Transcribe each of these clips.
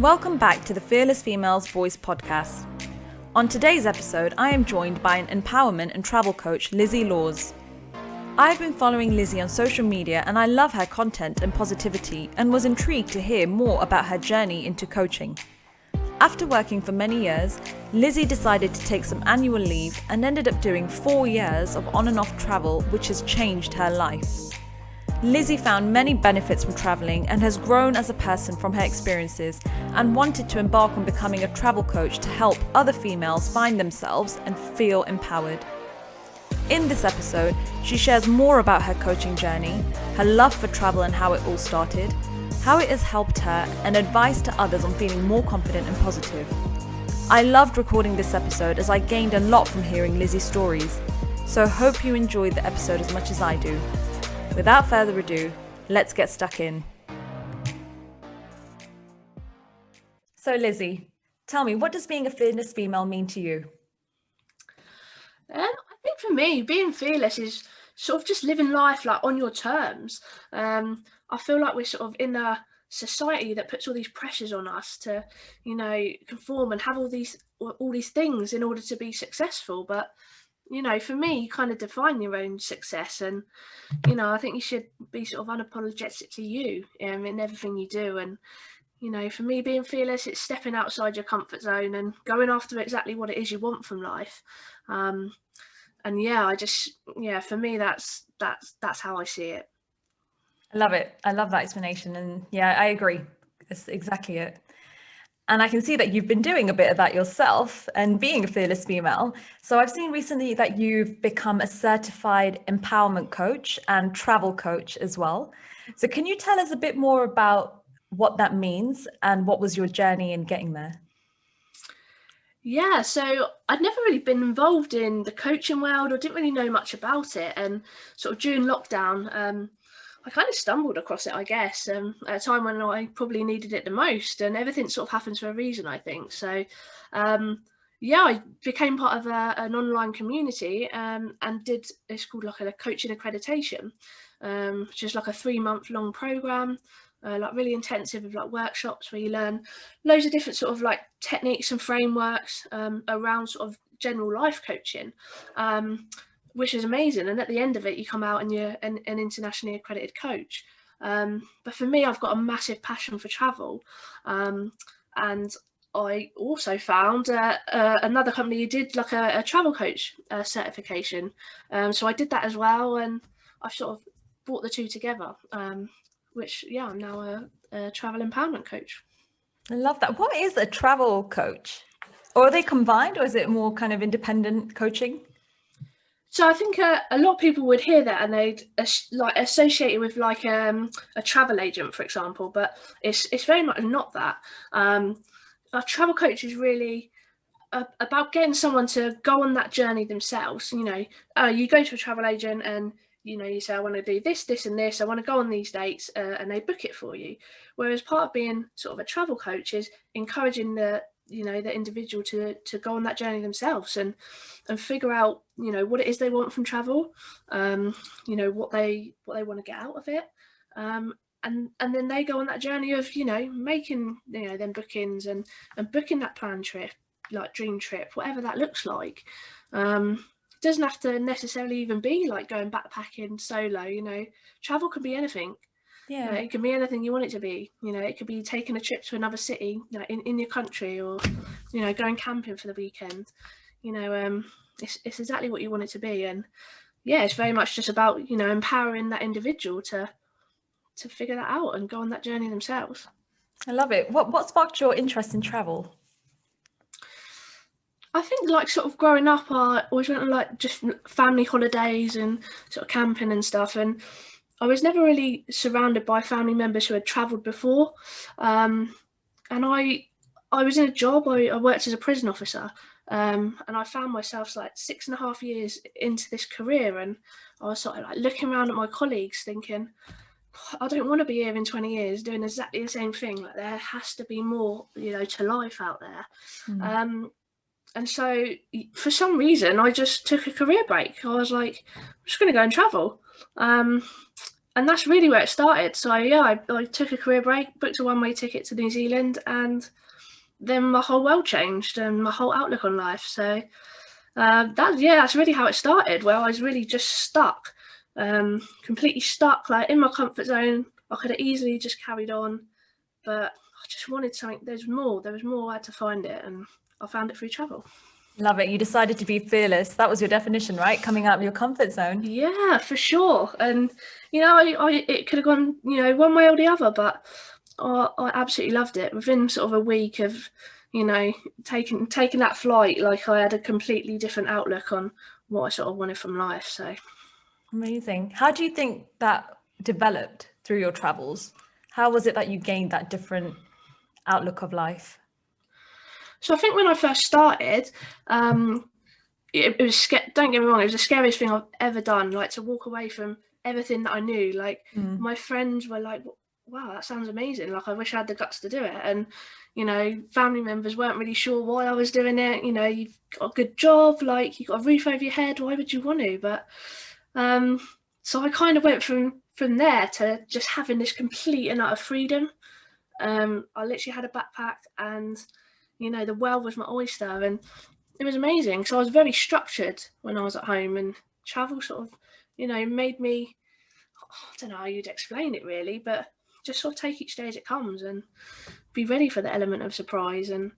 Welcome back to the Fearless Females Voice podcast. On today's episode, I am joined by an empowerment and travel coach, Lizzie Laws. I've been following Lizzie on social media and I love her content and positivity and was intrigued to hear more about her journey into coaching. After working for many years, Lizzie decided to take some annual leave and ended up doing 4 years of on and off travel, which has changed her life. Lizzie found many benefits from traveling and has grown as a person from her experiences and wanted to embark on becoming a travel coach to help other females find themselves and feel empowered. In this episode, she shares more about her coaching journey, her love for travel and how it all started, how it has helped her, and advice to others on feeling more confident and positive. I loved recording this episode as I gained a lot from hearing Lizzie's stories, so hope you enjoyed the episode as much as I do. Without further ado, let's get stuck in. So Lizzie, tell me, what does being a fearless female mean to you? I think for me, being fearless is sort of just living life like on your terms. I feel like we're sort of in a society that puts all these pressures on us to, conform and have all these things in order to be successful. But for me, you kind of define your own success, and I think you should be sort of unapologetically you in everything you do. And for me, being fearless, it's stepping outside your comfort zone and going after exactly what it is you want from life. For me, that's how I see it. I love it. I love that explanation. And yeah, I agree. That's exactly it. And I can see that you've been doing a bit of that yourself and being a fearless female. So I've seen recently that you've become a certified empowerment coach and travel coach as well. So can you tell us a bit more about what that means and what was your journey in getting there? Yeah, so I'd never really been involved in the coaching world or didn't really know much about it. And sort of during lockdown, I kind of stumbled across it, I guess, at a time when I probably needed it the most. And everything sort of happens for a reason, I think. So, I became part of an online community and it's called like a coaching accreditation, which is like a 3-month long program. Like really intensive with like workshops where you learn loads of different sort of like techniques and frameworks around sort of general life coaching, which is amazing. And at the end of it, you come out and you're an internationally accredited coach. But for me, I've got a massive passion for travel. And I also found another company who did like a travel coach certification. So I did that as well. And I've sort of brought the two together. I'm now a travel empowerment coach. I love that. What is a travel coach? Or are they combined, or is it more kind of independent coaching? So I think a lot of people would hear that and they'd like associate it with like a travel agent, for example, but it's very much not that. A travel coach is really about getting someone to go on that journey themselves. You go to a travel agent and you say, I want to do this, this, and this. I want to go on these dates, and they book it for you. Whereas part of being sort of a travel coach is encouraging the individual to go on that journey themselves and figure out, what it is they want from travel, what they want to get out of it. And then they go on that journey of, making, them bookings and booking that planned trip, like dream trip, whatever that looks like. Doesn't have to necessarily even be like going backpacking solo. Travel can be anything. Yeah. It can be anything you want it to be. It could be taking a trip to another city, in your country, or going camping for the weekend. It's exactly what you want it to be. And it's very much just about empowering that individual to figure that out and go on that journey themselves. I love it. What sparked your interest in travel? I think like sort of growing up, I always went on like just family holidays and sort of camping and stuff. And I was never really surrounded by family members who had travelled before. And I was in a job, I worked as a prison officer. And I found myself like 6.5 years into this career. And I was sort of like looking around at my colleagues thinking, I don't want to be here in 20 years doing exactly the same thing. Like there has to be more, to life out there. And so for some reason, I just took a career break. I was like, I'm just going to go and travel. and that's really where it started. So yeah, I took a career break, booked a one-way ticket to New Zealand, and then my whole world changed and my whole outlook on life. So that's really how it started, where I was really just stuck, completely stuck, like in my comfort zone. I could have easily just carried on, but I just wanted something. There was more. I had to find it, and I found it through travel. Love it. You decided to be fearless. That was your definition, right? Coming out of your comfort zone. Yeah, for sure. And it could have gone one way or the other, but I absolutely loved it. Within sort of a week of taking that flight, like I had a completely different outlook on what I sort of wanted from life. So Amazing. How do you think that developed through your travels? How was it that you gained that different outlook of life? I think when I first started, it was don't get me wrong, it was the scariest thing I've ever done. Like, to walk away from everything that I knew. Like, my friends were like, "Wow, that sounds amazing! Like, I wish I had the guts to do it." And family members weren't really sure why I was doing it. You've got a good job, like you've got a roof over your head. Why would you want to? But so I kind of went from there to just having this complete and utter freedom. I literally had a backpack, and the world was my oyster, and it was amazing. So I was very structured when I was at home, and travel sort of, made me, I don't know how you'd explain it really, but just sort of take each day as it comes and be ready for the element of surprise. And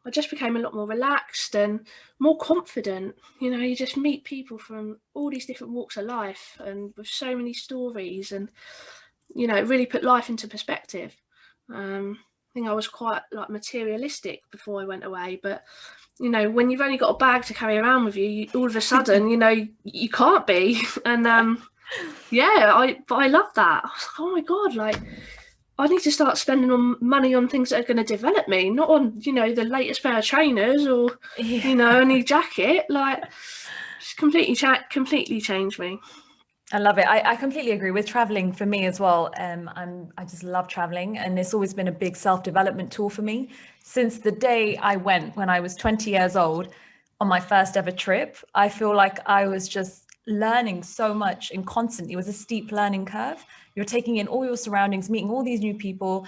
I just became a lot more relaxed and more confident. You just meet people from all these different walks of life and with so many stories, and it really put life into perspective. I think I was quite like materialistic before I went away, but when you've only got a bag to carry around with you, all of a sudden, you can't be. And I love that. I was like, oh my God, like I need to start spending money on things that are going to develop me, not on, the latest pair of trainers or, a new jacket. Like, just completely changed me. I love it. I completely agree with traveling for me as well. I just love traveling, and it's always been a big self-development tool for me. Since the day I went when I was 20 years old on my first ever trip, I feel like I was just learning so much and constantly. It was a steep learning curve. You're taking in all your surroundings, meeting all these new people,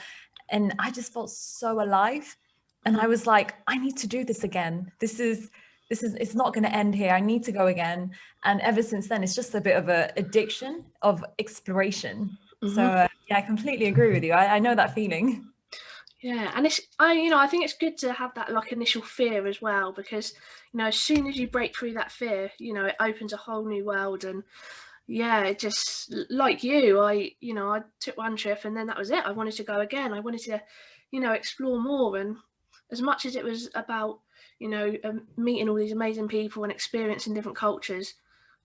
and I just felt so alive. And I was like, I need to do this again. It's not going to end here. I need to go again. And ever since then, it's just a bit of a addiction of exploration. So yeah, I completely agree with you. I know that feeling. Yeah, and I think it's good to have that like initial fear as well, because as soon as you break through that fear, it opens a whole new world. And yeah, it just, like I took one trip and then that was it. I wanted to go again. I wanted to explore more. And as much as it was about meeting all these amazing people and experiencing different cultures,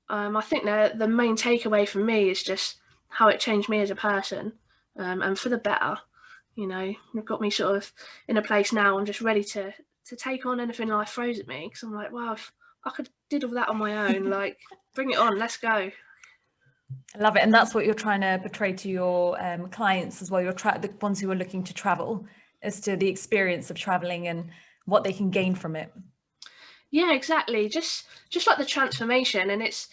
I think the main takeaway for me is just how it changed me as a person, and for the better. You've got me sort of in a place now. I'm just ready to take on anything life throws at me, because I'm like, wow, if I could did all that on my own, like, bring it on, let's go. I love it. And that's what you're trying to portray to your clients as well. The ones who are looking to travel, as to the experience of traveling and what they can gain from it. Yeah, exactly. Just like the transformation. And it's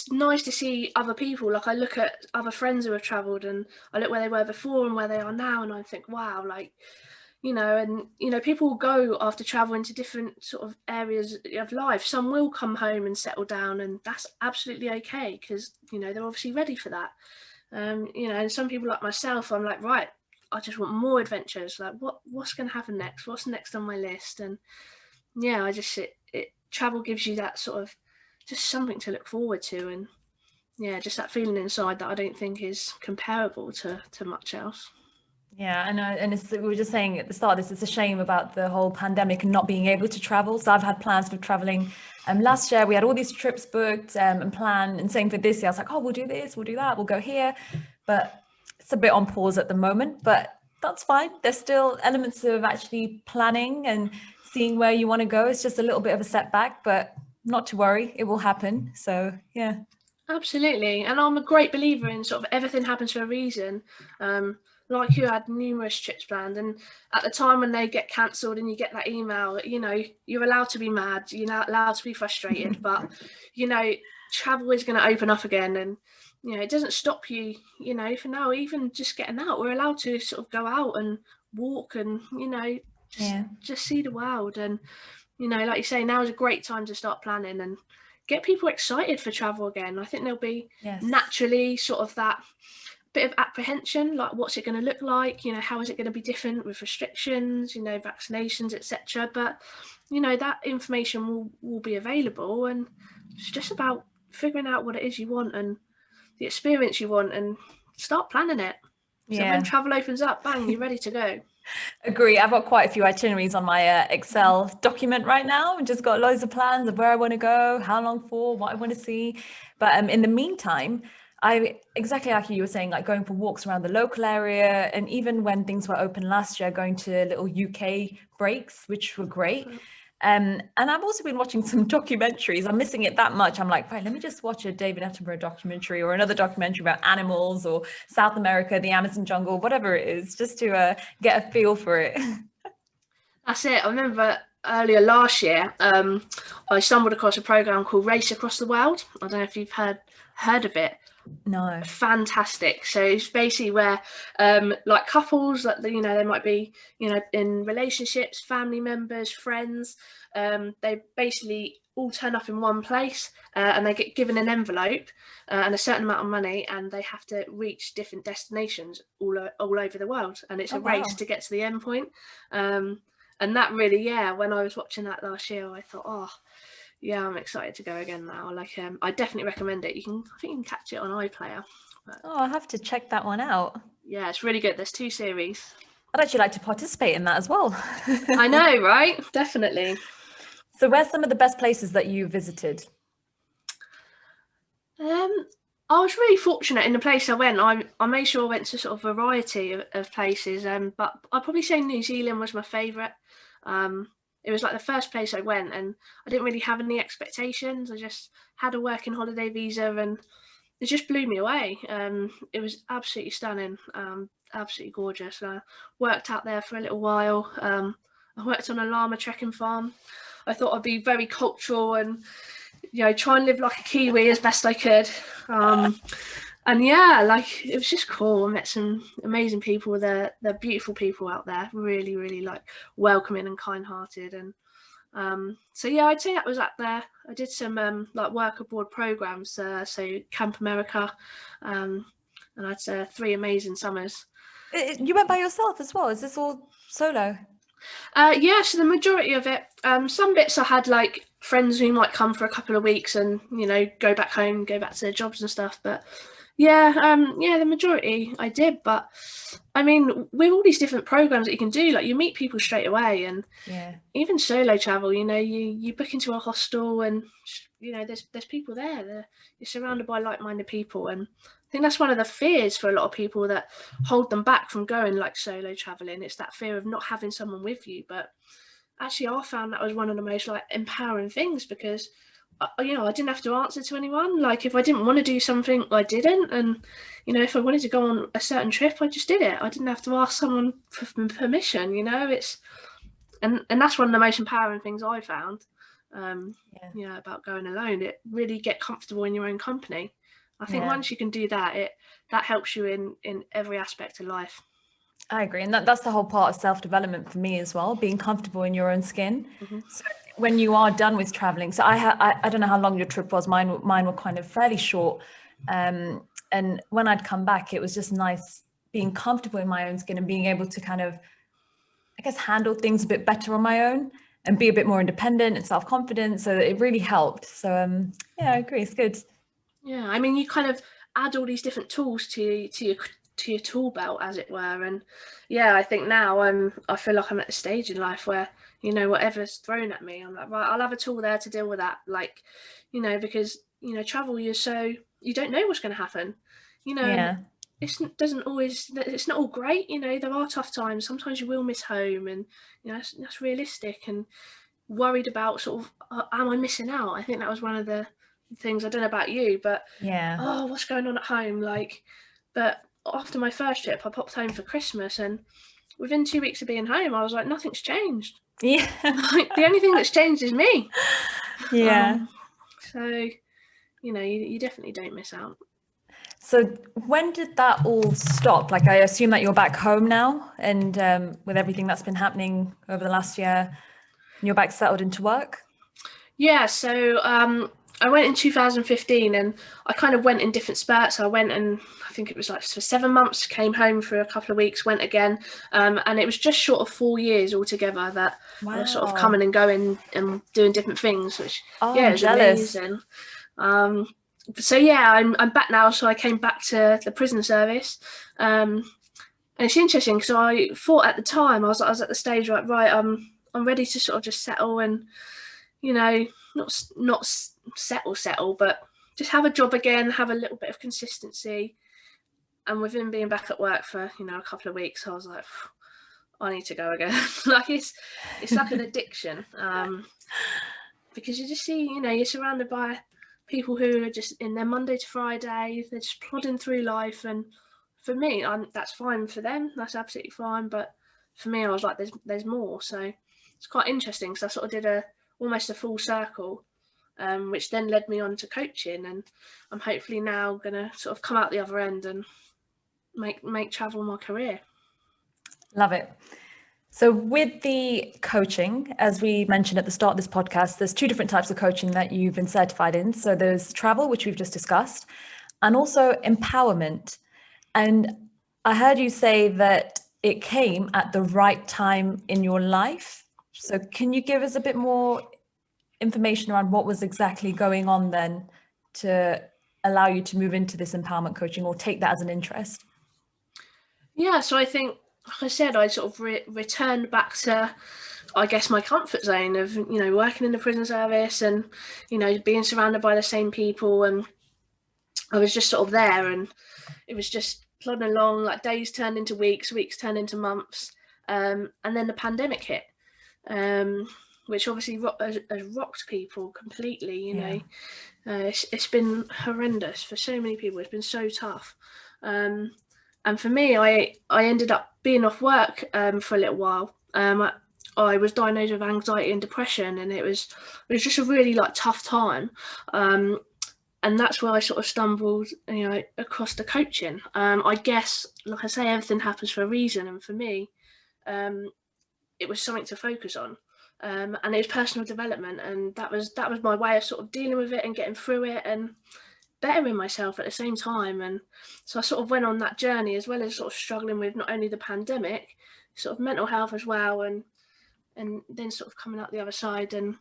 nice to see other people. Like, I look at other friends who have traveled, and I look where they were before and where they are now, and I think, wow, like, people will go after travel into different sort of areas of life. Some will come home and settle down, and that's absolutely okay, because they're obviously ready for that. And some people like myself, I'm like, right, I just want more adventures. Like, what's going to happen next? What's next on my list? And yeah, travel gives you that sort of just something to look forward to, and yeah, just that feeling inside that I don't think is comparable to much else. Yeah, I know. And we were just saying at the start, it's a shame about the whole pandemic and not being able to travel. So I've had plans for traveling. Last year we had all these trips booked and planned, and same for this year. I was like, oh, we'll do this, we'll do that, we'll go here. But it's a bit on pause at the moment, but that's fine. There's still elements of actually planning and seeing where you want to go. It's just a little bit of a setback, but not to worry, it will happen. So yeah. Absolutely. And I'm a great believer in sort of everything happens for a reason. like you had numerous trips planned, and at the time when they get cancelled and you get that email, you're allowed to be mad, you're not allowed to be frustrated, but travel is going to open up again, and it doesn't stop you, for now, even just getting out. We're allowed to sort of go out and walk and just see the world. And like you say, now is a great time to start planning and get people excited for travel again. I think there'll be naturally sort of that bit of apprehension, like what's it going to look like, how is it going to be different with restrictions, vaccinations, etc. But that information will be available, and it's just about figuring out what it is you want and the experience you want, and start planning it. So when travel opens up, bang, you're ready to go. Agree. I've got quite a few itineraries on my Excel document right now, and just got loads of plans of where I want to go, how long for, what I want to see. But in the meantime, exactly like you were saying, like going for walks around the local area, and even when things were open last year, going to little UK breaks, which were great. And I've also been watching some documentaries. I'm missing it that much. I'm like, right, let me just watch a David Attenborough documentary or another documentary about animals or South America, the Amazon jungle, whatever it is, just to get a feel for it. That's it. I remember earlier last year, I stumbled across a program called Race Across the World. I don't know if you've heard of it. No. Fantastic. So it's basically where like couples that they might be in relationships, family members, friends, they basically all turn up in one place, and they get given an envelope and a certain amount of money, and they have to reach different destinations all over the world, and it's a race to get to the end point. And that really, when I was watching that last year, I thought, yeah, I'm excited to go again now. Like, I definitely recommend it. I think you can catch it on iPlayer. I'll have to check that one out. Yeah, it's really good. There's 2 series. I'd actually like to participate in that as well. I know, right? Definitely. So where's some of the best places that you visited? I was really fortunate in the place I went. I made sure I went to sort of a variety of places, but I'd probably say New Zealand was my favourite. It was like the first place I went, and I didn't really have any expectations. I just had a working holiday visa, and it just blew me away. It was absolutely stunning, absolutely gorgeous. I worked out there for a little while. I worked on a llama trekking farm. I thought I'd be very cultural and try and live like a Kiwi as best I could. And like it was just cool. I met some amazing people. They're beautiful people out there, really, really like welcoming and kind-hearted. And so I'd say that was up there. I did some like work abroad programs, so Camp America, and I had 3 amazing summers. You went by yourself as well? Is this all solo? So the majority of it, some bits I had like friends who might come for a couple of weeks and go back home, go back to their jobs and stuff. But the majority I did. But I mean, with all these different programs that you can do, like you meet people straight away, and even solo travel, you book into a hostel, and there's people there. You're surrounded by like-minded people, and I think that's one of the fears for a lot of people that hold them back from going like solo traveling. It's that fear of not having someone with you. But actually, I found that was one of the most like empowering things, because I didn't have to answer to anyone. Like if I didn't want to do something, I didn't. And if I wanted to go on a certain trip, I just did it. I didn't have to ask someone for permission. It's and that's one of the most empowering things I found. About going alone. It really get comfortable in your own company. I think once you can do that, that helps you in every aspect of life. I agree, and that's the whole part of self-development for me as well, being comfortable in your own skin. So when you are done with traveling, so I don't know how long your trip was. Mine were kind of fairly short, and when I'd come back, it was just nice being comfortable in my own skin and being able to kind of, I guess, handle things a bit better on my own and be a bit more independent and self-confident. So it really helped. So I agree, it's good. Yeah, I mean, you kind of add all these different tools to your tool belt, as it were. And I think now I feel like I'm at a stage in life where whatever's thrown at me, I'm like, right, I'll have a tool there to deal with that. Like because travel, you don't know what's going to happen. It's not all great. There are tough times. Sometimes you will miss home, and that's realistic. And worried about sort of am I missing out? I think that was one of the things. I don't know about you, but what's going on at home? Like, but after my first trip, I popped home for Christmas, and within 2 weeks of being home, I was like, nothing's changed. Yeah. Like, the only thing that's changed is me. Yeah. So, you definitely don't miss out. So when did that all stop? Like, I assume that you're back home now, and with everything that's been happening over the last year, and you're back settled into work? Yeah, so I went in 2015, and I kind of went in different spurts. I went, and I think it was like for 7 months, came home for a couple of weeks, went again. And it was just short of 4 years altogether that I was sort of Wow. coming and going and doing different things, which, Oh, yeah, I'm is jealous. amazing. So yeah, I'm back now. So I came back to the prison service. And it's interesting because I thought at the time I was at the stage right, I'm ready to sort of just settle and, not settle, but just have a job again, have a little bit of consistency. And within being back at work for a couple of weeks, I was like, I need to go again. Like it's like an addiction, because you just see, you're surrounded by people who are just in their Monday to Friday, they're just plodding through life. And for me, that's fine for them, that's absolutely fine. But for me, I was like, there's more. So it's quite interesting because I sort of did almost a full circle, which then led me on to coaching, and I'm hopefully now going to sort of come out the other end and make travel my career. Love it. So with the coaching, as we mentioned at the start of this podcast, there's two different types of coaching that you've been certified in. So there's travel, which we've just discussed, and also empowerment. And I heard you say that it came at the right time in your life. So can you give us a bit more information around what was exactly going on then to allow you to move into this empowerment coaching or take that as an interest? Yeah, so I think, like I said, I sort of returned back to, I guess, my comfort zone of, working in the prison service and, being surrounded by the same people. And I was just sort of there, and it was just plodding along, like days turned into weeks, weeks turned into months. And then the pandemic hit, which obviously has rocked people completely, it's been horrendous for so many people. It's been so tough. And for me, I ended up being off work for a little while. I was diagnosed with anxiety and depression, and it was just a really tough time. And that's where I sort of stumbled, across the coaching. I guess, like I say, everything happens for a reason, and for me, it was something to focus on. And it was personal development, and that was my way of sort of dealing with it and getting through it and bettering myself at the same time. And so I sort of went on that journey, as well as sort of struggling with not only the pandemic, sort of mental health as well, and then sort of coming out the other side and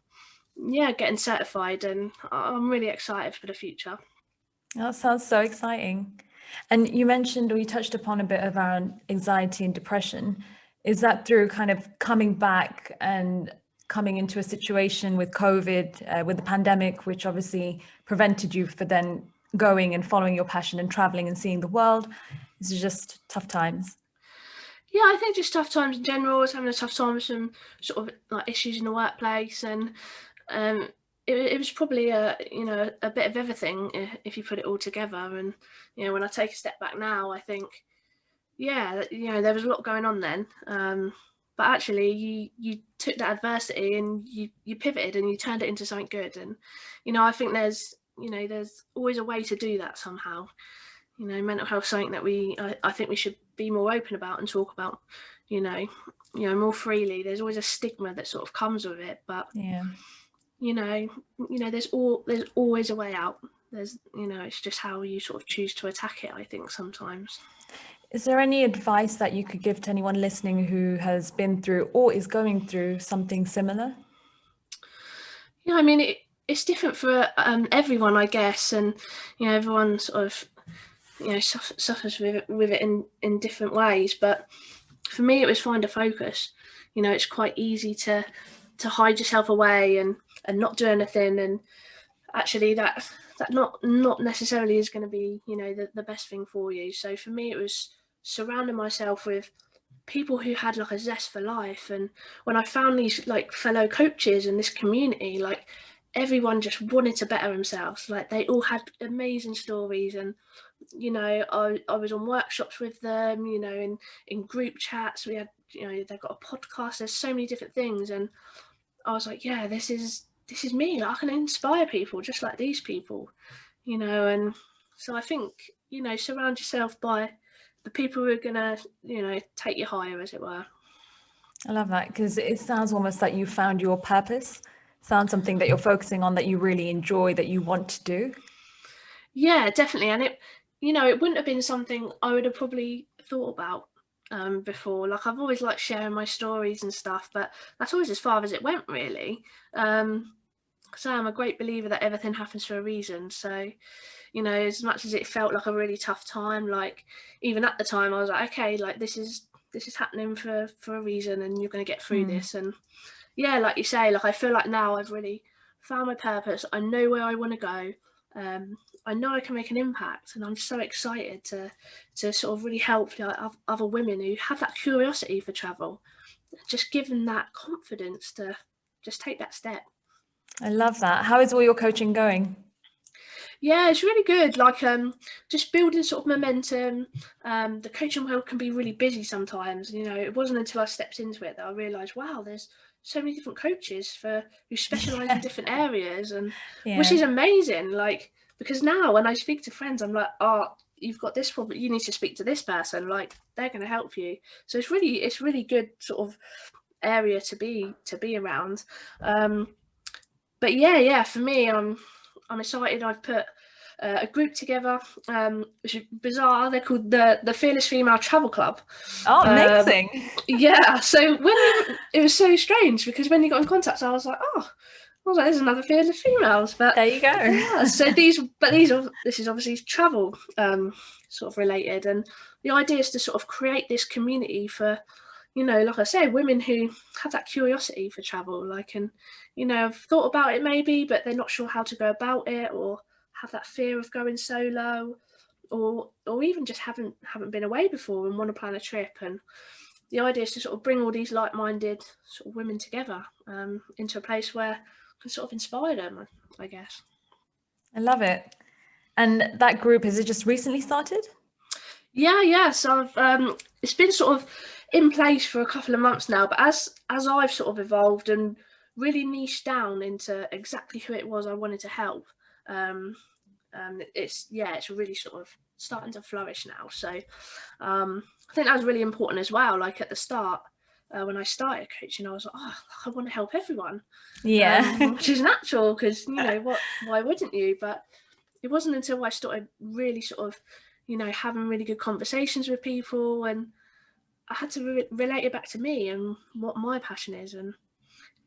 getting certified. And I'm really excited for the future. That sounds so exciting. And you mentioned, or you touched upon a bit around anxiety and depression. Is that through kind of coming back and coming into a situation with COVID, with the pandemic, which obviously prevented you from then going and following your passion and traveling and seeing the world? Is it just tough times? Yeah, I think just tough times in general. I was having a tough time with some sort of issues in the workplace, and it was probably a bit of everything if you put it all together. And when I take a step back now, I think there was a lot going on then, but actually you took that adversity and you pivoted and you turned it into something good. And I think there's always a way to do that somehow. Mental health is something that I think we should be more open about and talk about, more freely. There's always a stigma that sort of comes with it, but there's always a way out. It's just how you sort of choose to attack it, I think, sometimes. Is there any advice that you could give to anyone listening who has been through or is going through something similar? Yeah, I mean, it's different for everyone, I guess, and everyone sort of suffers with it in different ways. But for me, it was find a focus. It's quite easy to hide yourself away and not do anything, and actually that not necessarily is going to be the best thing for you. So for me, it was surrounding myself with people who had a zest for life. And when I found these fellow coaches in this community, everyone just wanted to better themselves. They all had amazing stories, and you know, I was on workshops with them, you know, in group chats. We had, you know, they've got a podcast. There's so many different things, and I was like, yeah, this is me. Like, I can inspire people just like these people, you know. And so I think, you know, surround yourself by the people who are gonna, you know, take you higher, as it were. I love that, because it sounds almost like you found your purpose. Sounds something that you're focusing on, that you really enjoy, that you want to do. Yeah, definitely. And it, you know, it wouldn't have been something I would have probably thought about before. Like, I've always liked sharing my stories and stuff, but that's always as far as it went, really. Because I'm a great believer that everything happens for a reason. So, you know, as much as it felt like a really tough time, like even at the time, I was like, okay, like this is happening for a reason, and you're going to get through this. And yeah, like you say, like I feel like now I've really found my purpose. I know where I want to go. I know I can make an impact, and I'm so excited to sort of really help, like, other women who have that curiosity for travel, just give them that confidence to just take that step. I love that. How is all your coaching going? Yeah, it's really good. Like, just building sort of momentum. The coaching world can be really busy sometimes. You know, it wasn't until I stepped into it that I realised, wow, there's so many different coaches who specialise in different areas, and which Yeah. is amazing. Like, because now when I speak to friends, I'm like, oh, you've got this problem, you need to speak to this person. Like, they're going to help you. So it's really good sort of area to be around. But yeah, for me, I'm excited. I've put a group together, which is bizarre. They're called the Fearless Female Travel Club. Oh, amazing. Yeah. So it was so strange, because when you got in contact, I was like, oh, there's another Fearless Females. But There you go. yeah. So this is obviously travel sort of related, and the idea is to sort of create this community for, you know, like I said, women who have that curiosity for travel, like, and, you know, have thought about it maybe, but they're not sure how to go about it, or have that fear of going solo, or even just haven't been away before and want to plan a trip. And the idea is to sort of bring all these like-minded sort of women together into a place where I can sort of inspire them, I guess. I love it. And that group, has it just recently started? Yeah. So it's been sort of in place for a couple of months now, but as I've sort of evolved and really niched down into exactly who it was I wanted to help, it's really sort of starting to flourish now. So I think that was really important as well. Like at the start, when I started coaching, I was like, oh, I want to help everyone. Yeah. Which is natural, because, you know, why wouldn't you? But it wasn't until I started really sort of, you know, having really good conversations with people, and I had to relate it back to me and what my passion is, and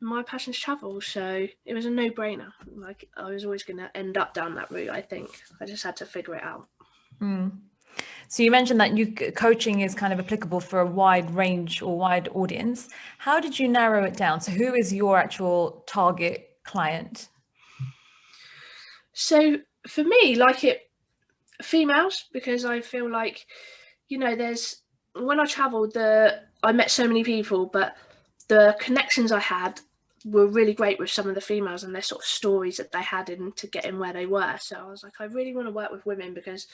my passion's travel. So it was a no-brainer. Like, I was always going to end up down that route. I think I just had to figure it out. So you mentioned that coaching is kind of applicable for a wide range or wide audience. How did you narrow it down? So who is your actual target client? So for me, like, females, because I feel like, you know, when I traveled, I met so many people, but the connections I had were really great with some of the females and their sort of stories that they had to getting where they were. So I was like, I really want to work with women, because,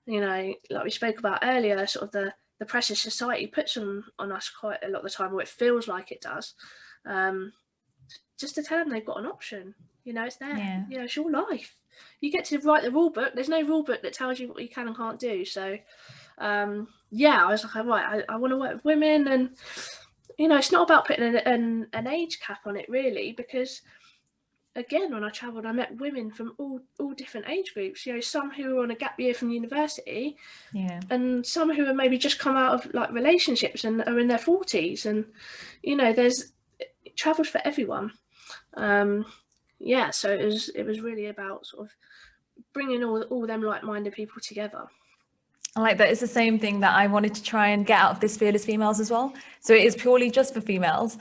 you know, like we spoke about earlier, sort of the pressure society puts on us quite a lot of the time, or it feels like it does. Just to tell them they've got an option. You know, it's there. Yeah. You know, it's your life. You get to write the rule book. There's no rule book that tells you what you can and can't do. So, I was like, right, I want to work with women, and, you know, it's not about putting an age cap on it, really, because, again, when I travelled, I met women from all different age groups. You know, some who were on a gap year from university, and some who have maybe just come out of like relationships and are in their 40s, and, you know, travel's for everyone. So it was really about sort of bringing all them like-minded people together. I like that. It's the same thing that I wanted to try and get out of this Fearless Females as well. So it is purely just for females,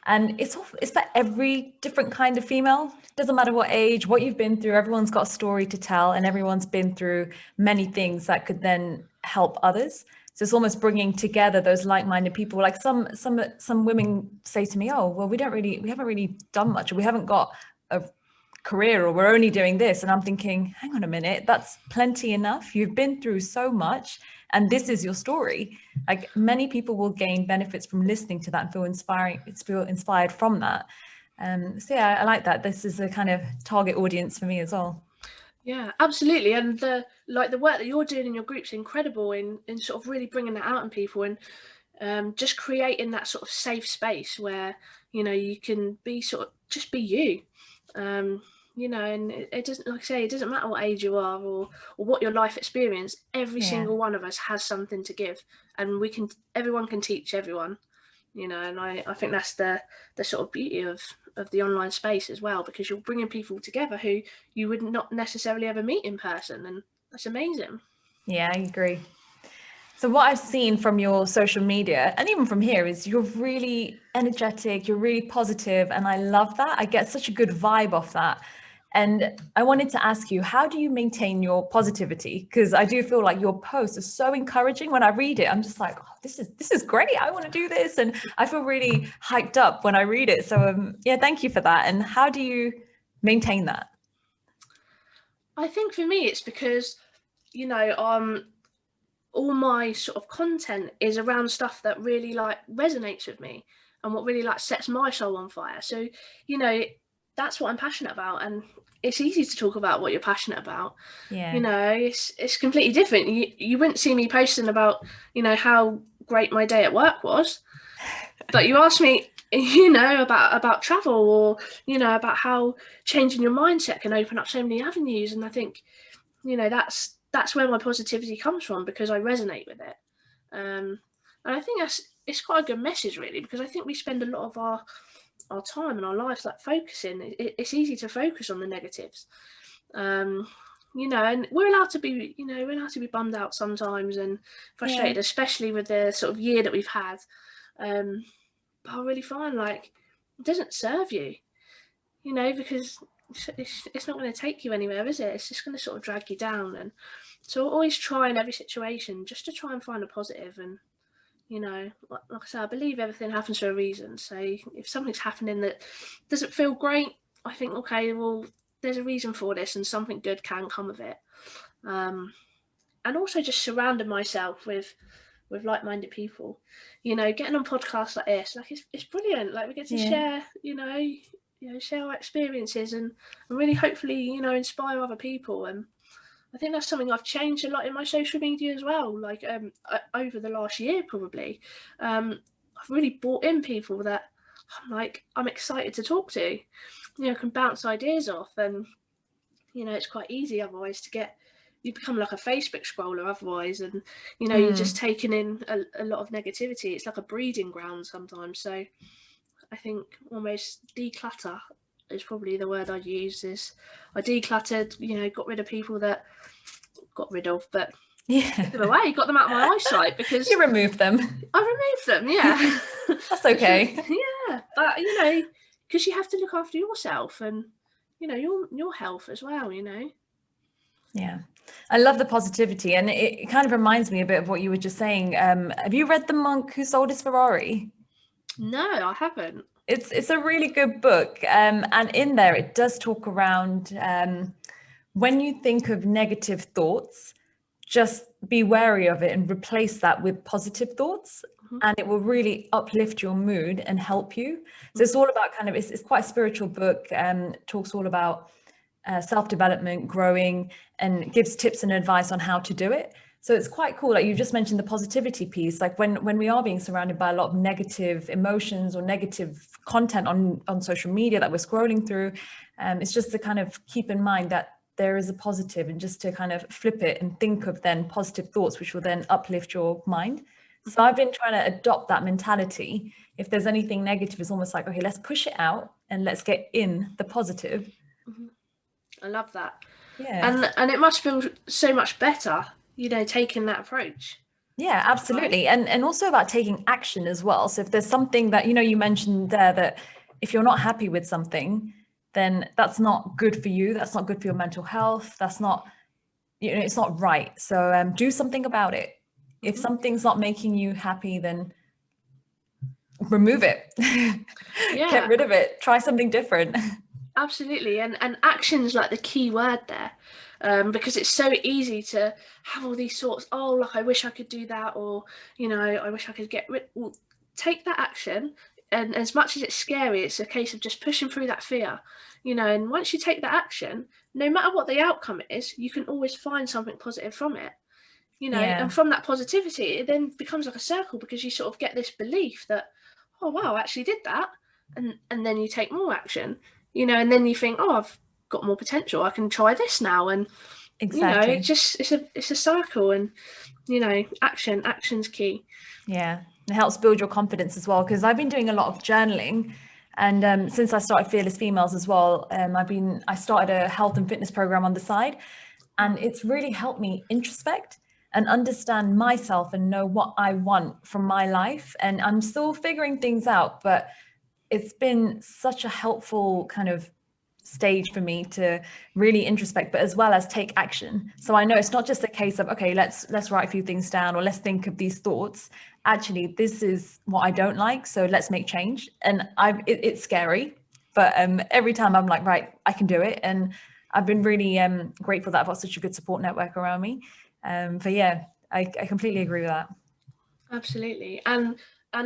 and it's for every different kind of female. Doesn't matter what age, what you've been through. Everyone's got a story to tell, and everyone's been through many things that could then help others. So it's almost bringing together those like-minded people. Like some women say to me, "Oh, well, we haven't really done much, or we haven't got a career, or we're only doing this. And I'm thinking, hang on a minute, that's plenty enough. You've been through so much, and this is your story. Like, many people will gain benefits from listening to that and feel inspired from that. So yeah, I like that. This is a kind of target audience for me as well. Yeah, absolutely. And the work that you're doing in your group's incredible in sort of really bringing that out in people, and just creating that sort of safe space where, you know, you can be sort of just be you. You know, and it doesn't, like I say, it doesn't matter what age you are or what your life experience. Every single one of us has something to give, and everyone can teach everyone. You know, and I think that's the sort of beauty of the online space as well, because you're bringing people together who you would not necessarily ever meet in person, and that's amazing. Yeah, I agree. So what I've seen from your social media and even from here is you're really energetic, you're really positive, and I love that. I get such a good vibe off that. And I wanted to ask you, how do you maintain your positivity? Because I do feel like your posts are so encouraging. When I read it, I'm just like, oh, this is great. I want to do this. And I feel really hyped up when I read it. So yeah, thank you for that. And how do you maintain that? I think for me, it's because, you know, all my sort of content is around stuff that really like resonates with me and what really like sets my soul on fire. So, you know, that's what I'm passionate about, and it's easy to talk about what you're passionate about. Yeah. You know, it's completely different. You wouldn't see me posting about, you know, how great my day at work was, but you ask me, you know, about travel, or, you know, about how changing your mindset can open up so many avenues. And I think, you know, that's where my positivity comes from, because I resonate with it. And I think it's quite a good message, really, because I think we spend a lot of our time and our lives like focusing. It's easy to focus on the negatives, you know, and we're allowed to be, you know, we're allowed to be bummed out sometimes and frustrated, especially with the sort of year that we've had. But I really find like it doesn't serve you, you know, because it's not going to take you anywhere, is it? It's just going to sort of drag you down. And so I always try in every situation just to try and find a positive. And, you know, like I said, I believe everything happens for a reason. So if something's happening that doesn't feel great, I think, okay, well, there's a reason for this, and something good can come of it. And also just surrounding myself with like-minded people, you know, getting on podcasts like this, like it's brilliant. Like we get to share, you know, share our experiences, and really hopefully, you know, inspire other people. And I think that's something I've changed a lot in my social media as well. Like over the last year, probably, I've really brought in people that I'm excited to talk to, you know, can bounce ideas off. And, you know, it's quite easy otherwise you become like a Facebook scroller otherwise, and, you know, you're just taking in a lot of negativity. It's like a breeding ground sometimes. So I think almost declutter is probably the word I'd use. Is I decluttered, you know, got rid of people that but took them away, got them out of my eyesight, because You remove them. I removed them. Yeah. That's okay. Yeah, but, you know, because you have to look after yourself and, you know, your health as well, you know. Yeah, I love the positivity, and it kind of reminds me a bit of what you were just saying. Have you read The Monk Who Sold His Ferrari? No, I haven't. It's a really good book, and in there it does talk around when you think of negative thoughts, just be wary of it and replace that with positive thoughts, and it will really uplift your mood and help you. So it's all about kind of, it's quite a spiritual book, talks all about self-development, growing, and gives tips and advice on how to do it. So it's quite cool. Like you just mentioned the positivity piece, like when we are being surrounded by a lot of negative emotions or negative content on social media that we're scrolling through, it's just to kind of keep in mind that there is a positive, and just to kind of flip it and think of then positive thoughts, which will then uplift your mind. So I've been trying to adopt that mentality. If there's anything negative, it's almost like, okay, let's push it out and let's get in the positive. I love that. Yeah. And it must feel so much better, you know, taking that approach. Yeah, absolutely. And also about taking action as well. So if there's something that, you know, you mentioned there, that if you're not happy with something, then that's not good for you. That's not good for your mental health. That's not, you know, it's not right. So do something about it. If something's not making you happy, then remove it. Yeah. Get rid of it. Try something different. Absolutely, and action's like the key word there, because it's so easy to have all these thoughts. Oh, like I wish I could do that, or I wish I could get rid. Well, take that action, and as much as it's scary, it's a case of just pushing through that fear, And once you take that action, no matter what the outcome is, you can always find something positive from it, And Yeah, from that positivity, it then becomes like a circle because you sort of get this belief that, oh wow, I actually did that, and then you take more action, and then you think, oh, I've got more potential, I can try this now, and it exactly. just it's a circle, and action's key. Yeah, it helps build your confidence as well. Because I've been doing a lot of journaling, and since I started Fearless Females as well, I started a health and fitness program on the side, and it's really helped me introspect and understand myself and know what I want from my life. And I'm still figuring things out, but it's been such a helpful kind of stage for me to really introspect, but as well as take action. So I know it's not just a case of, okay, let's write a few things down, or let's think of these thoughts. Actually, this is what I don't like, so let's make change. And it's scary, but every time I'm like, right, I can do it. And I've been really grateful that I've got such a good support network around me. But yeah, I completely agree with that. Absolutely. And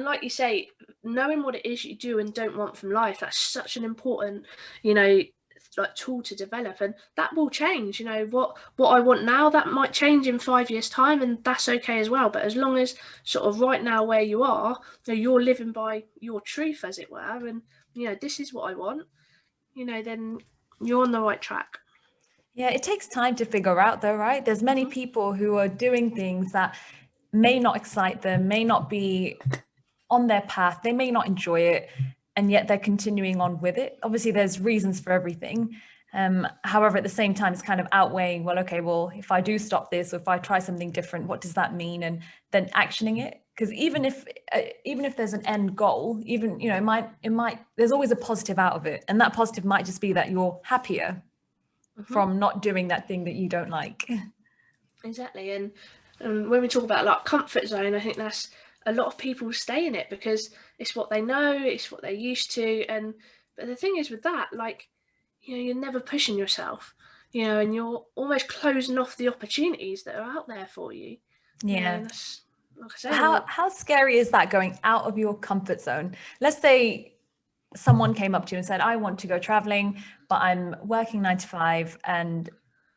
like you say, knowing what it is you do and don't want from life, that's such an important, like tool to develop, and that will change. What I want now, that might change in 5 years time, and that's okay as well. But as long as sort of right now where you are, you're living by your truth, as it were, and this is what I want, then you're on the right track. Yeah, it takes time to figure out though, right? There's many Hmm. people who are doing things that may not excite them, may not be on their path, they may not enjoy it, and yet they're continuing on with it. Obviously, there's reasons for everything. However, at the same time, it's kind of outweighing, well, okay, well, if I do stop this, or if I try something different, what does that mean? And then actioning it. Because even if there's an end goal, even it might there's always a positive out of it, and that positive might just be that you're happier Hmm. from not doing that thing that you don't like. Exactly, and when we talk about like comfort zone, I think that's a lot of people stay in it because it's what they know, it's what they're used to, and but the thing is with that, like you're never pushing yourself, and you're almost closing off the opportunities that are out there for you, Yeah. and that's like I say, How scary is that, going out of your comfort zone? Let's say someone came up to you and said, I want to go traveling, but I'm working 9 to 5, and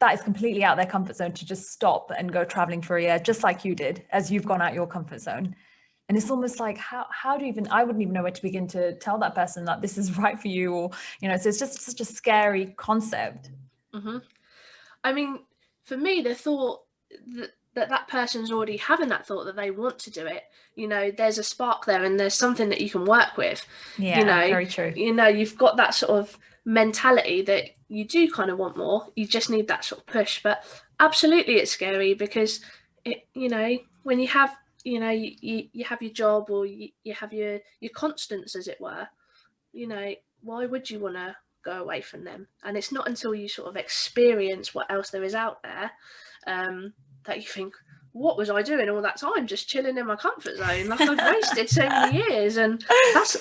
that is completely out their comfort zone to just stop and go traveling for a year, just like you did, as you've gone out your comfort zone. And it's almost like, how do you even, I wouldn't even know where to begin to tell that person that this is right for you, or, so it's just such a scary concept. hmm I mean, for me, the thought that person's already having that thought that they want to do it, there's a spark there, and there's something that you can work with. you Yeah, know, very true. you've got that sort of mentality that you do kind of want more. You just need that sort of push. But absolutely, it's scary because when you have, you have your job, or you have your constants, as it were. Why would you want to go away from them? And it's not until you sort of experience what else there is out there, that you think, what was I doing all that time, just chilling in my comfort zone? Like I've wasted so many years. And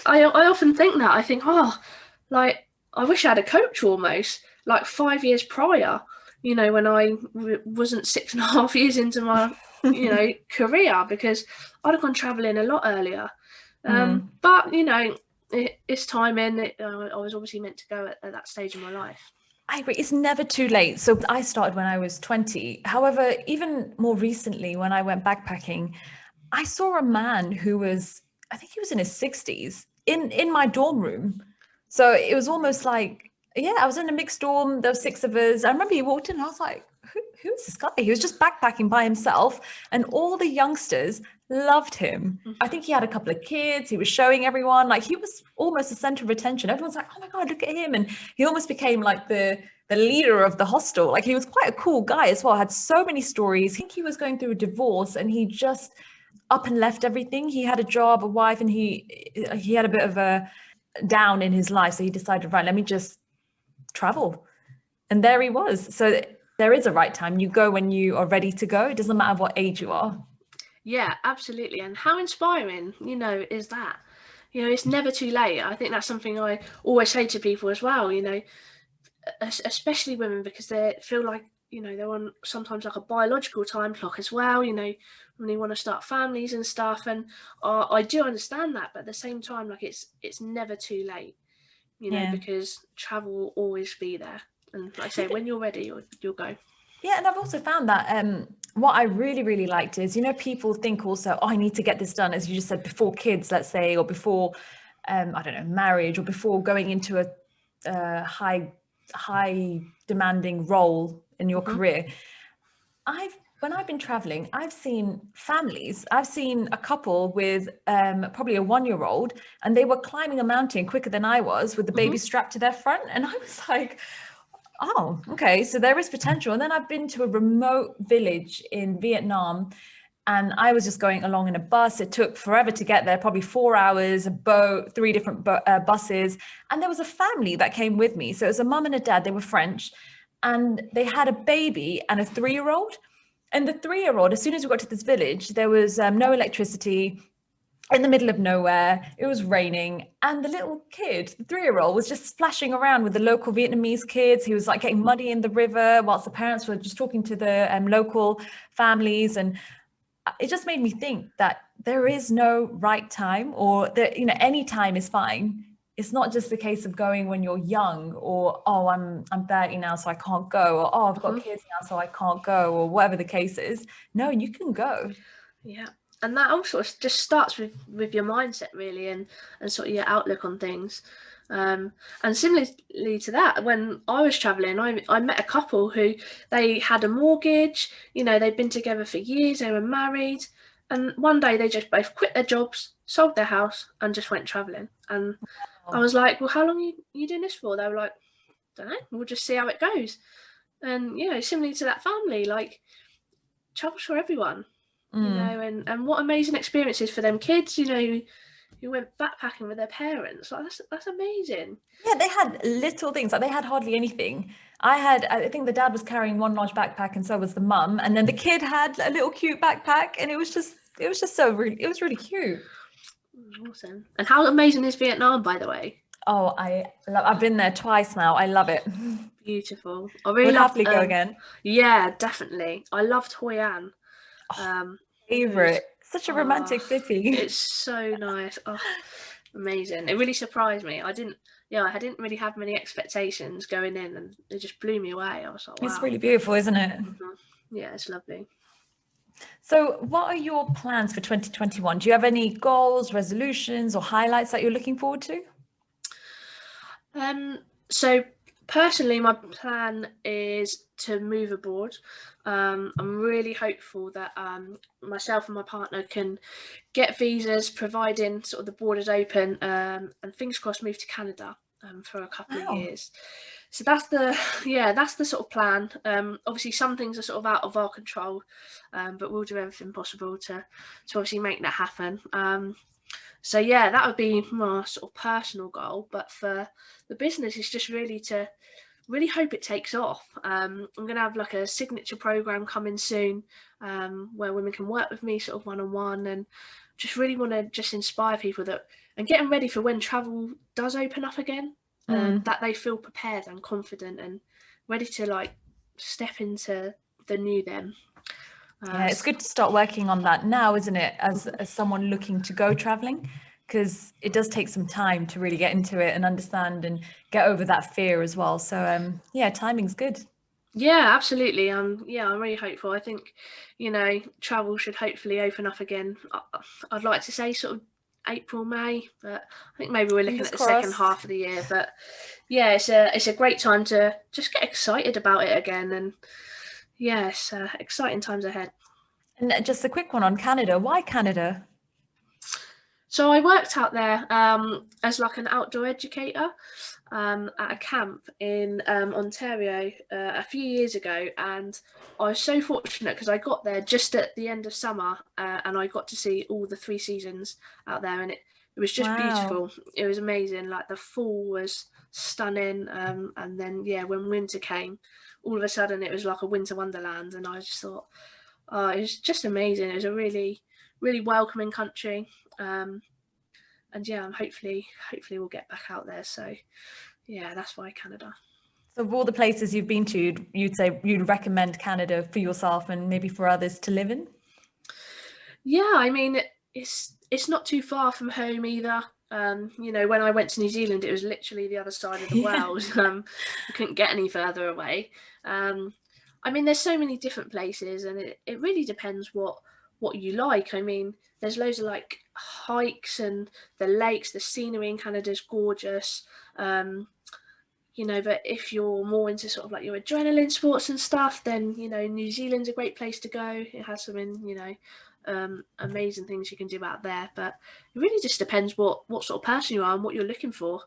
I often think that. I think, oh, like I wish I had a coach almost, like 5 years prior, when I wasn't 6.5 years into my, career, because I'd have gone traveling a lot earlier. Mm. But it's time in. I was obviously meant to go at that stage in my life. I agree. It's never too late. So I started when I was 20. However, even more recently, when I went backpacking, I saw a man who was, I think he was in his 60s, in my dorm room. So it was almost like, yeah, I was in a mixed dorm. There were 6 of us. I remember he walked in and I was like, who is this guy? He was just backpacking by himself, and all the youngsters loved him. I think he had a couple of kids. He was showing everyone, like he was almost the center of attention. Everyone's like, oh my God, look at him. And he almost became like the leader of the hostel. Like he was quite a cool guy as well, had so many stories. I think he was going through a divorce, and he just up and left everything. He had a job, a wife, and he had a bit of a down in his life. So he decided, right, let me just travel. And there he was. So there is a right time. You go when you are ready to go. It doesn't matter what age you are. Yeah, absolutely. And how inspiring, is that? it's never too late. I think that's something I always say to people as well, especially women, because they feel like, they're on sometimes like a biological time clock as well, when they want to start families and stuff. And I do understand that, but at the same time, like it's never too late, because travel will always be there. And like I say, when you're ready, you'll go. Yeah, and I've also found that what I really, really liked is, people think also, I need to get this done, as you just said, before kids, let's say, or before, I don't know, marriage, or before going into a high demanding role in your career. When I've been traveling, I've seen families. I've seen a couple with probably a 1-year-old, and they were climbing a mountain quicker than I was with the baby strapped to their front. And I was like, oh, okay, so there is potential. And then I've been to a remote village in Vietnam, and I was just going along in a bus. It took forever to get there, probably 4 hours, a boat, 3 different buses. And there was a family that came with me. So it was a mum and a dad. They were French, and they had a baby and a 3-year-old. And the 3-year-old, as soon as we got to this village, there was no electricity, in the middle of nowhere. It was raining, and the little kid, the 3-year-old, was just splashing around with the local Vietnamese kids. He was like getting muddy in the river whilst the parents were just talking to the local families. And it just made me think that there is no right time, or that, any time is fine. It's not just the case of going when you're young, or, oh, I'm 30 now, so I can't go, or, oh, I've got kids now, so I can't go, or whatever the case is. No, you can go. Yeah. And that also just starts with your mindset, really, and sort of your outlook on things. And similarly to that, when I was traveling, I met a couple who, they had a mortgage, they'd been together for years, they were married, and one day they just both quit their jobs, sold their house, and just went traveling. And I was like, well, how long are you doing this for? They were like, don't know, we'll just see how it goes. And similarly to that family, like, travel's for everyone. And what amazing experiences for them kids, who went backpacking with their parents. Like, that's amazing. Yeah, they had little things. Like, they had hardly anything. I think the dad was carrying one large backpack, and so was the mum. And then the kid had a little cute backpack, and it was just it was really cute. Awesome. And how amazing is Vietnam, by the way? Oh, I've been there twice now. I love it. Beautiful. I really would happily go again. Yeah, definitely. I loved Hoi An. Favorite. Such a romantic city. It's so nice. Oh, amazing. It really surprised me. I didn't really have many expectations going in, and it just blew me away. I was like, wow. It's really beautiful, isn't it? Yeah, it's lovely. So what are your plans for 2021? Do you have any goals, resolutions, or highlights that you're looking forward to? So personally, my plan is to move abroad. I'm really hopeful that myself and my partner can get visas, providing sort of the borders open, and fingers crossed move to Canada for a couple of years. So that's the sort of plan. Obviously, some things are sort of out of our control, but we'll do everything possible to obviously make that happen. So yeah, that would be my sort of personal goal. But for the business, it's just really to really hope it takes off. I'm going to have like a signature program coming soon, where women can work with me sort of one-on-one, and just really want to just inspire people and get them ready for when travel does open up again, that they feel prepared and confident and ready to like step into the new them. Yeah, it's good to start working on that now, isn't it, as someone looking to go traveling, because it does take some time to really get into it and understand and get over that fear as well. So yeah, timing's good. Yeah, absolutely. I'm really hopeful. I think, travel should hopefully open up again. I'd like to say sort of April, May, but I think maybe we're looking at the second half of the year. But yeah, it's a great time to just get excited about it again. And yes, exciting times ahead. And just a quick one on Canada. Why Canada? So I worked out there as like an outdoor educator at a camp in Ontario a few years ago, and I was so fortunate because I got there just at the end of summer, and I got to see all the 3 seasons out there, and it was just beautiful. It was amazing. Like, the fall was stunning, and then when winter came, all of a sudden it was like a winter wonderland, and I just thought, it was just amazing. It was a really, really welcoming country. And yeah, hopefully we'll get back out there. So yeah, that's why Canada. So of all the places you've been to, you'd say you'd recommend Canada for yourself and maybe for others to live in? Yeah, I mean, it's not too far from home either. When I went to New Zealand, it was literally the other side of the world. We couldn't get any further away. I mean, there's so many different places, and it really depends what you like. I mean, there's loads of like hikes and the lakes, the scenery in Canada is gorgeous. But if you're more into sort of like your adrenaline sports and stuff, then New Zealand's a great place to go. It has some amazing things you can do out there. But it really just depends what sort of person you are and what you're looking for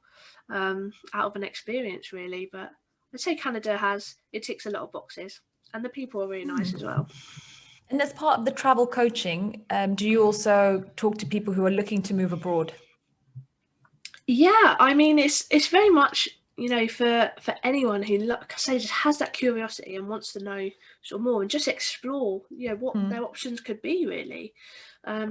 out of an experience, really. But I'd say Canada ticks a lot of boxes, and the people are really nice as well. And as part of the travel coaching, do you also talk to people who are looking to move abroad? Yeah, I mean, it's very much, for anyone who, like I say, just has that curiosity and wants to know sort of more and just explore, what their options could be, really,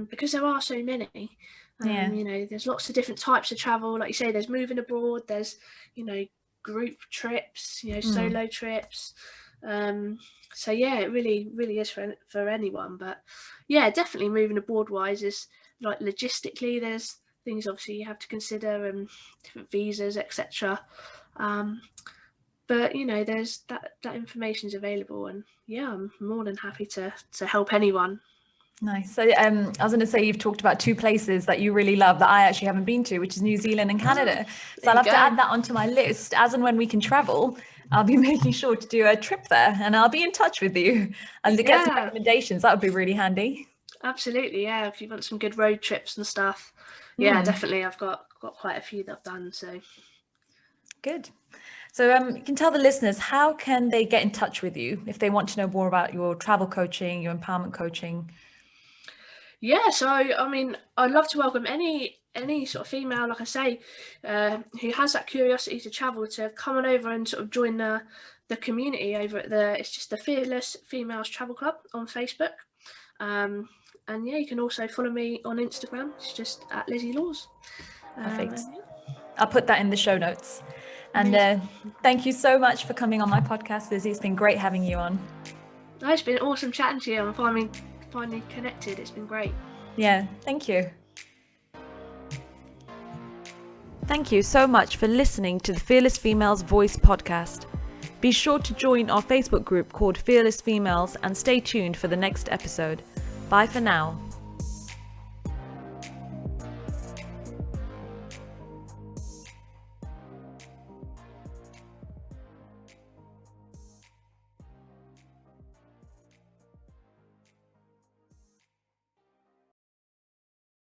because there are so many. There's lots of different types of travel. Like you say, there's moving abroad. There's, group trips, solo trips. So yeah, it really, really is for anyone. But yeah, definitely moving abroad wise is like logistically, there's things obviously you have to consider and different visas, etc. But there's that information is available, and yeah, I'm more than happy to help anyone. Nice. So I was going to say, you've talked about two places that you really love that I actually haven't been to, which is New Zealand and Canada. So I'll have to add that onto my list. As and when we can travel, I'll be making sure to do a trip there, and I'll be in touch with you and to get some recommendations. That would be really handy. Absolutely, yeah. If you want some good road trips and stuff, yeah, definitely. I've got quite a few that I've done. So good. So you can tell the listeners, how can they get in touch with you if they want to know more about your travel coaching, your empowerment coaching? Yeah, so I mean, I'd love to welcome any sort of female, like I say, who has that curiosity to travel, to come on over and sort of join the community over at it's just the Fearless Females Travel Club on Facebook. And yeah, you can also follow me on Instagram. It's just at Lizzie Laws. Perfect. I'll put that in the show notes. And thank you so much for coming on my podcast, Lizzie. It's been great having you on. It's been awesome chatting to you and finally connected. It's been great. Yeah, thank you. Thank you so much for listening to the Fearless Females Voice podcast. Be sure to join our Facebook group called Fearless Females and stay tuned for the next episode. Bye for now.